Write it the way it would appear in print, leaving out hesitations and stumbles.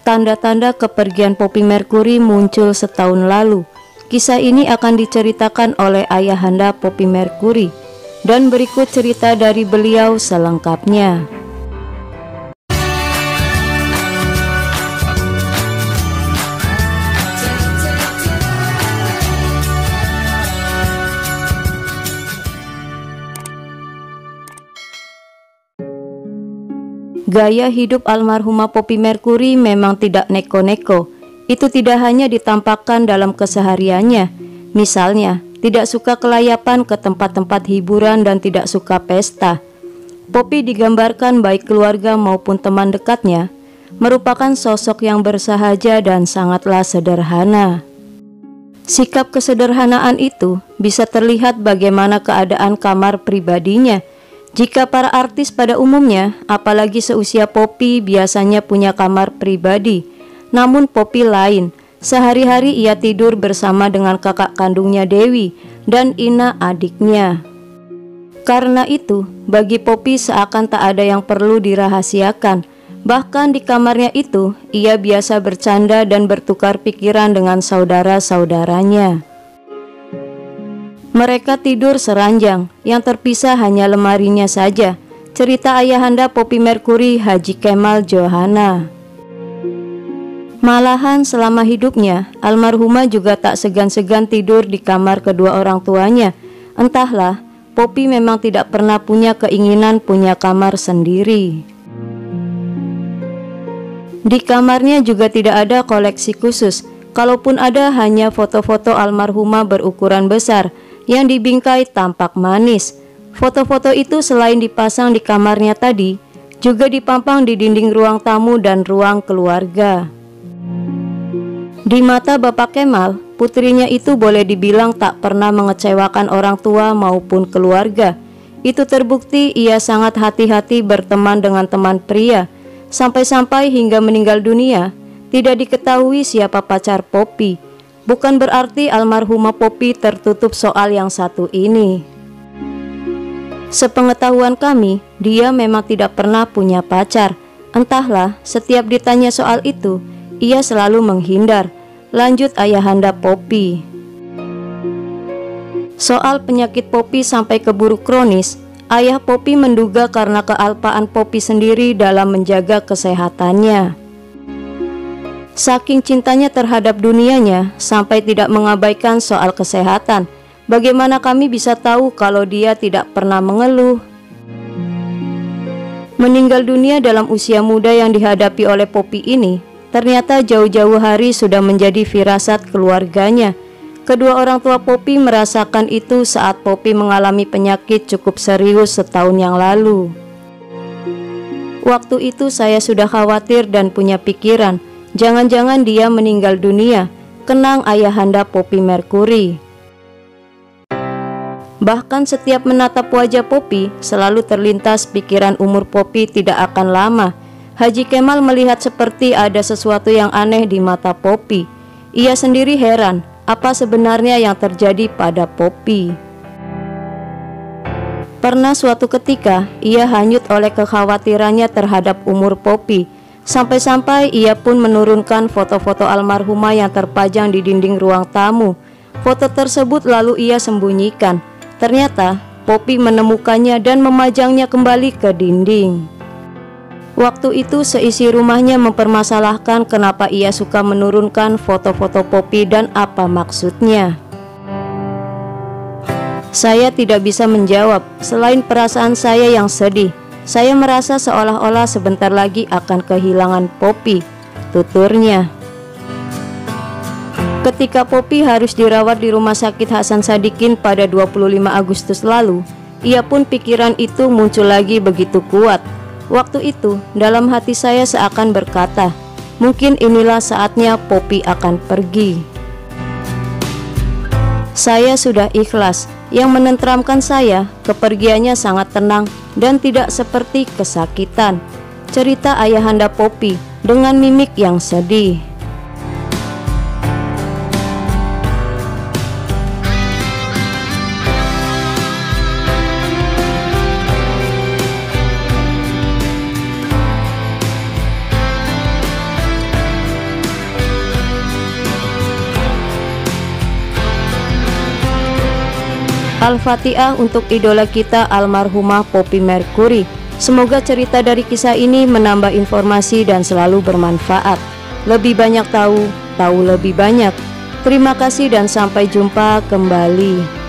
Tanda-tanda kepergian Poppy Mercury muncul setahun lalu. Kisah ini akan diceritakan oleh ayahanda Poppy Mercury, dan berikut cerita dari beliau selengkapnya. Gaya hidup almarhumah Poppy Mercury memang tidak neko-neko. Itu tidak hanya ditampakkan dalam kesehariannya. Misalnya, tidak suka kelayapan ke tempat-tempat hiburan dan tidak suka pesta. Poppy digambarkan baik keluarga maupun teman dekatnya merupakan sosok yang bersahaja dan sangatlah sederhana. Sikap kesederhanaan itu bisa terlihat bagaimana keadaan kamar pribadinya. Jika para artis pada umumnya, apalagi seusia Poppy, biasanya punya kamar pribadi. Namun Poppy lain, sehari-hari ia tidur bersama dengan kakak kandungnya Dewi dan Ina adiknya. Karena itu, bagi Poppy seakan tak ada yang perlu dirahasiakan. Bahkan di kamarnya itu, ia biasa bercanda dan bertukar pikiran dengan saudara-saudaranya. Mereka tidur seranjang, yang terpisah hanya lemarinya saja. Cerita ayahanda Poppy Mercury, Haji Kemal Johana. Malahan selama hidupnya, almarhumah juga tak segan-segan tidur di kamar kedua orang tuanya. Entahlah, Poppy memang tidak pernah punya keinginan punya kamar sendiri. Di kamarnya juga tidak ada koleksi khusus. Kalaupun ada, hanya foto-foto almarhumah berukuran besar yang dibingkai tampak manis. Foto-foto itu selain dipasang di kamarnya tadi, juga dipampang di dinding ruang tamu dan ruang keluarga. Di mata Bapak Kemal, putrinya itu boleh dibilang tak pernah mengecewakan orang tua maupun keluarga. Itu terbukti ia sangat hati-hati berteman dengan teman pria. Sampai-sampai hingga meninggal dunia, tidak diketahui siapa pacar Poppy. Bukan berarti almarhumah Poppy tertutup soal yang satu ini. Sepengetahuan kami, dia memang tidak pernah punya pacar. Entahlah, setiap ditanya soal itu, ia selalu menghindar. Lanjut ayahanda Poppy. Soal penyakit Poppy sampai keburu kronis, ayah Poppy menduga karena kealpaan Poppy sendiri dalam menjaga kesehatannya. Saking cintanya terhadap dunianya, sampai tidak mengabaikan soal kesehatan. Bagaimana kami bisa tahu kalau dia tidak pernah mengeluh? Meninggal dunia dalam usia muda yang dihadapi oleh Poppy ini, ternyata jauh-jauh hari sudah menjadi firasat keluarganya. Kedua orang tua Poppy merasakan itu saat Poppy mengalami penyakit cukup serius setahun yang lalu. Waktu itu saya sudah khawatir dan punya pikiran, jangan-jangan dia meninggal dunia, kenang ayahanda Poppy Mercury. Bahkan setiap menatap wajah Poppy, selalu terlintas pikiran umur Poppy tidak akan lama. Haji Kemal melihat seperti ada sesuatu yang aneh di mata Poppy. Ia sendiri heran, apa sebenarnya yang terjadi pada Poppy. Pernah suatu ketika, ia hanyut oleh kekhawatirannya terhadap umur Poppy. Sampai-sampai ia pun menurunkan foto-foto almarhumah yang terpajang di dinding ruang tamu. Foto tersebut lalu ia sembunyikan. Ternyata Poppy menemukannya dan memajangnya kembali ke dinding. Waktu itu seisi rumahnya mempermasalahkan kenapa ia suka menurunkan foto-foto Poppy dan apa maksudnya. Saya tidak bisa menjawab, selain perasaan saya yang sedih. Saya merasa seolah-olah sebentar lagi akan kehilangan Poppy, tuturnya. Ketika Poppy harus dirawat di Rumah Sakit Hasan Sadikin pada 25 Agustus lalu, ia pun pikiran itu muncul lagi begitu kuat. Waktu itu, dalam hati saya seakan berkata, mungkin inilah saatnya Poppy akan pergi. Saya sudah ikhlas. Yang menenteramkan saya, kepergiannya sangat tenang dan tidak seperti kesakitan. Cerita ayahanda Poppy dengan mimik yang sedih. Al-Fatihah untuk idola kita almarhumah Poppy Mercury. Semoga cerita dari kisah ini menambah informasi dan selalu bermanfaat. Lebih banyak tahu lebih banyak. Terima kasih dan sampai jumpa kembali.